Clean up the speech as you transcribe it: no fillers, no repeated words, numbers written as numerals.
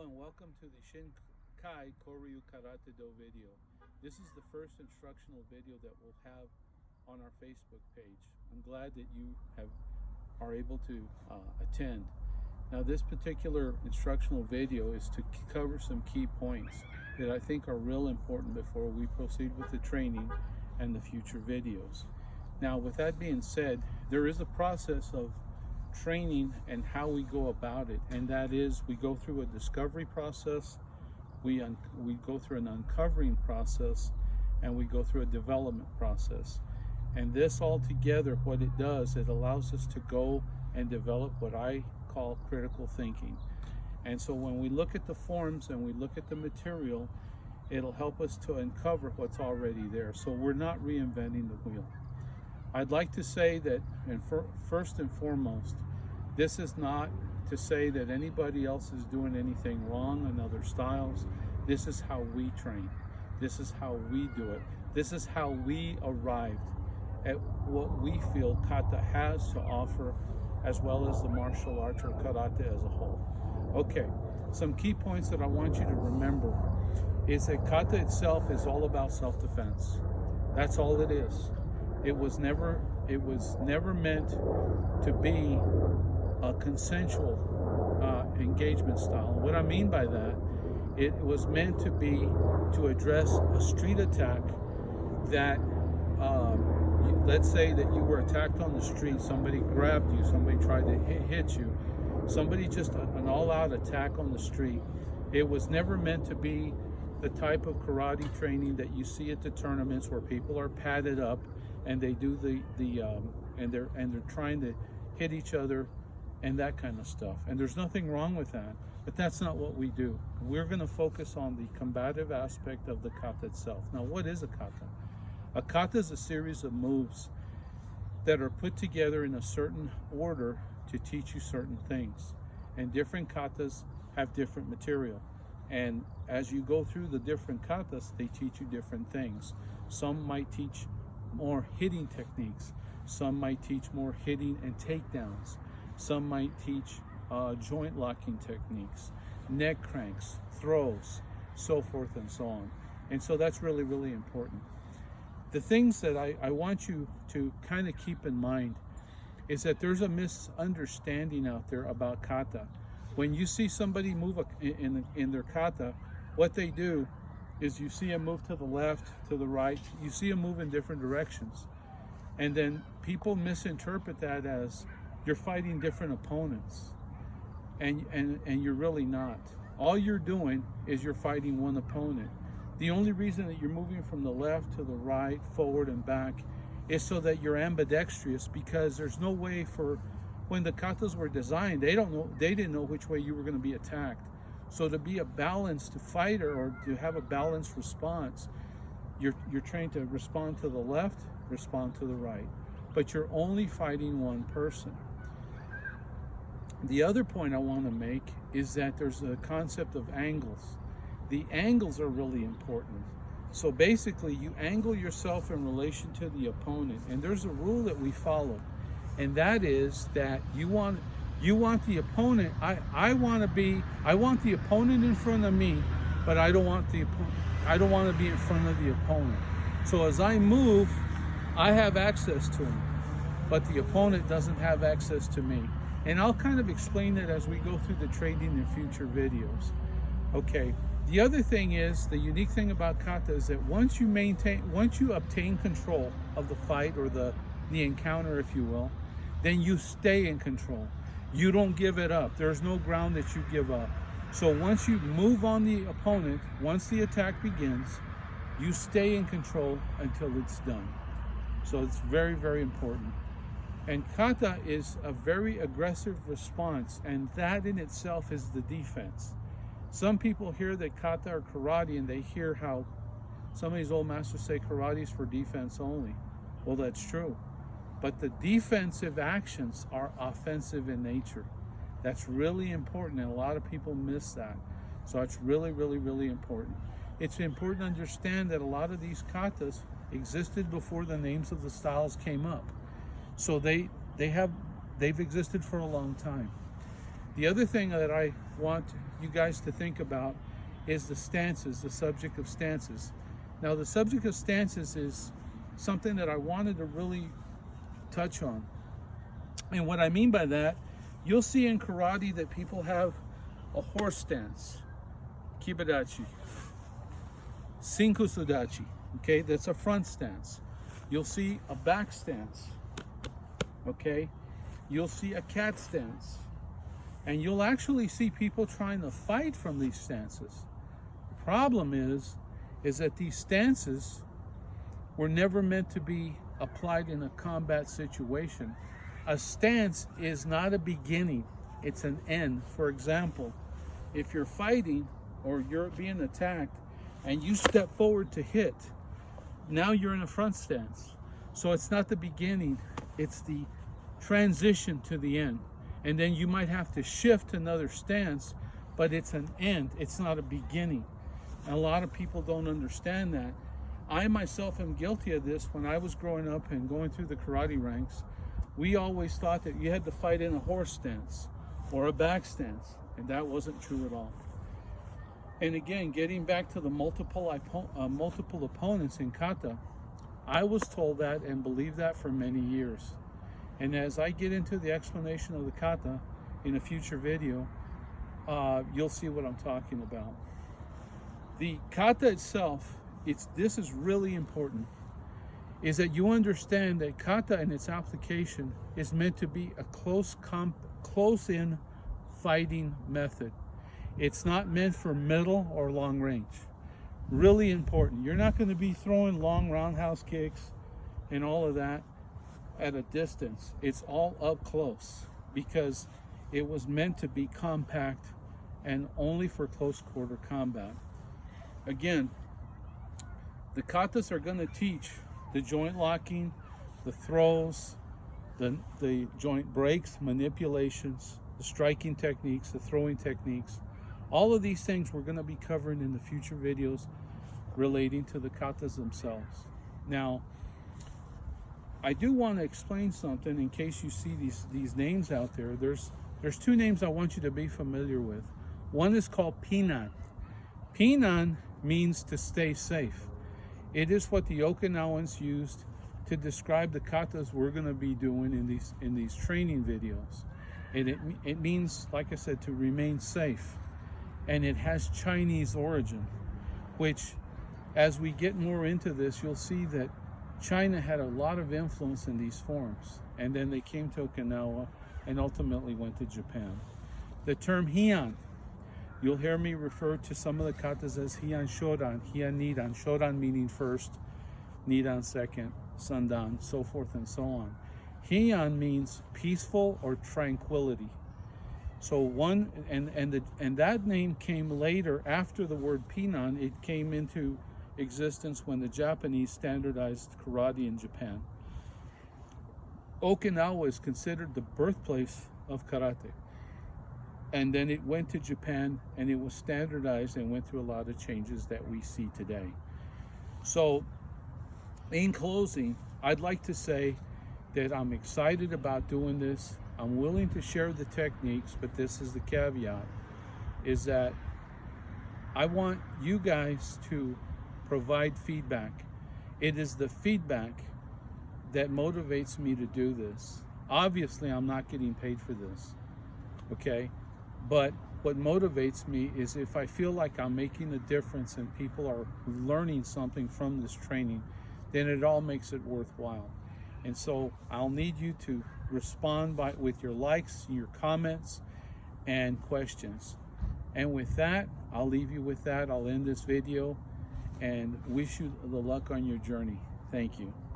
Hello and welcome to the Shin Koryu Karate Do video. This is the first instructional video that we'll have on our Facebook page. I'm glad that you are able to attend. Now this particular instructional video is to cover some key points that I think are real important before we proceed with the training and the future videos. Now with that being said, there is a process of training and how we go about it, and that is we go through a discovery process, we go through an uncovering process, and we go through a development process. And this all together, what it does, it allows us to go and develop what I call critical thinking. And so when we look at the forms and we look at the material, it'll help us to uncover what's already there, so we're not reinventing the wheel. I'd like to say that, and first and foremost, this is not to say that anybody else is doing anything wrong in other styles. This is how we train. This is how we do it. This is how we arrived at what we feel kata has to offer, as well as the martial arts or karate as a whole. Okay, some key points that I want you to remember is that kata itself is all about self-defense. That's all it is. It was never meant to be a consensual engagement style. What I mean by that, it was meant to be to address a street attack that, let's say that you were attacked on the street, somebody grabbed you, somebody tried to hit you, somebody just an all-out attack on the street. It was never meant to be the type of karate training that you see at the tournaments where people are padded up and they do and they're trying to hit each other and that kind of stuff. And there's nothing wrong with that, but that's not what we do. We're going to focus on the combative aspect of the kata itself. Now, what is a kata? A kata is a series of moves that are put together in a certain order to teach you certain things. And different katas have different material. And as you go through the different katas, they teach you different things. Some might teach more hitting techniques. Some might teach more hitting and takedowns. Some might teach joint locking techniques, neck cranks, throws, so forth and so on. And so that's really, really important. The things that I want you to kind of keep in mind is that there's a misunderstanding out there about kata. When you see somebody move in their kata, what they do is you see them move to the left, to the right. You see them move in different directions. And then people misinterpret that as you're fighting different opponents. And you're really not. All you're doing is you're fighting one opponent. The only reason that you're moving from the left to the right, forward and back, is so that you're ambidextrous, because there's no way for, when the katas were designed, they didn't know which way you were going to be attacked. So to be a balanced fighter or to have a balanced response, you're trained to respond to the left, respond to the right, but you're only fighting one person. The other point I want to make is that there's a concept of angles. The angles are really important. So basically you angle yourself in relation to the opponent, and there's a rule that we follow, and that is that you want the opponent, I want the opponent in front of me, but I don't want to be in front of the opponent. So as I move, I have access to him, but the opponent doesn't have access to me. And I'll kind of explain it as we go through the training in future videos. Okay, the other thing is, the unique thing about kata is that once you obtain control of the fight or the encounter, if you will, then you stay in control. You don't give it up. There's no ground that you give up. So once you move on the opponent, once the attack begins, you stay in control until it's done. So it's very, very important. And kata is a very aggressive response, and that in itself is the defense. Some people hear that kata or karate, and they hear how some of these old masters say karate is for defense only. Well, that's true. But the defensive actions are offensive in nature. That's really important, and a lot of people miss that. So it's really, really, really important. It's important to understand that a lot of these katas existed before the names of the styles came up. So they've existed for a long time. The other thing that I want you guys to think about is the stances, the subject of stances. Now, the subject of stances is something that I wanted to really touch on. And what I mean by that, you'll see in karate that people have a horse stance, kibadachi, sinkusudachi, okay, that's a front stance. You'll see a back stance, okay, you'll see a cat stance, and you'll actually see people trying to fight from these stances. The problem is that these stances were never meant to be applied in a combat situation. A stance is not a beginning, it's an end. For example, if you're fighting or you're being attacked and you step forward to hit, now you're in a front stance. So it's not the beginning, it's the transition to the end. And then you might have to shift to another stance, but it's an end, it's not a beginning. And a lot of people don't understand that. I myself am guilty of this. When I was growing up and going through the karate ranks, we always thought that you had to fight in a horse stance or a back stance, and that wasn't true at all. And again, getting back to the multiple opponents in kata, I was told that and believed that for many years. And as I get into the explanation of the kata in a future video, you'll see what I'm talking about. The kata itself, this is really important, is that you understand that kata and its application is meant to be a close-in fighting method. It's not meant for middle or long range. Really important. You're not going to be throwing long roundhouse kicks and all of that at a distance. It's all up close because it was meant to be compact and only for close quarter combat. Again, the katas are going to teach the joint locking, the throws, the joint breaks, manipulations, the striking techniques, the throwing techniques. All of these things we're going to be covering in the future videos relating to the katas themselves. Now, I do want to explain something in case you see these names out there. There's two names I want you to be familiar with. One is called Pinan. Pinan means to stay safe. It is what the Okinawans used to describe the katas we're going to be doing in these training videos. And it means, like I said, to remain safe. And it has Chinese origin, which, as we get more into this, you'll see that China had a lot of influence in these forms. And then they came to Okinawa and ultimately went to Japan. The term Heian, you'll hear me refer to some of the katas as Heian Shodan, Heian Nidan, Shodan meaning first, Nidan second, Sandan, so forth and so on. Heian means peaceful or tranquility. So and that name came later after the word Pinan. It came into existence when the Japanese standardized karate in Japan. Okinawa is considered the birthplace of karate. And then it went to Japan and it was standardized and went through a lot of changes that we see today. So in closing, I'd like to say that I'm excited about doing this. I'm willing to share the techniques, but this is the caveat, is that I want you guys to provide feedback. It is the feedback that motivates me to do this. Obviously, I'm not getting paid for this, okay? But what motivates me is if I feel like I'm making a difference and people are learning something from this training, then it all makes it worthwhile. And so I'll need you to respond with your likes, your comments, and questions. And with that, I'll leave you with that. I'll end this video and wish you the luck on your journey. Thank you.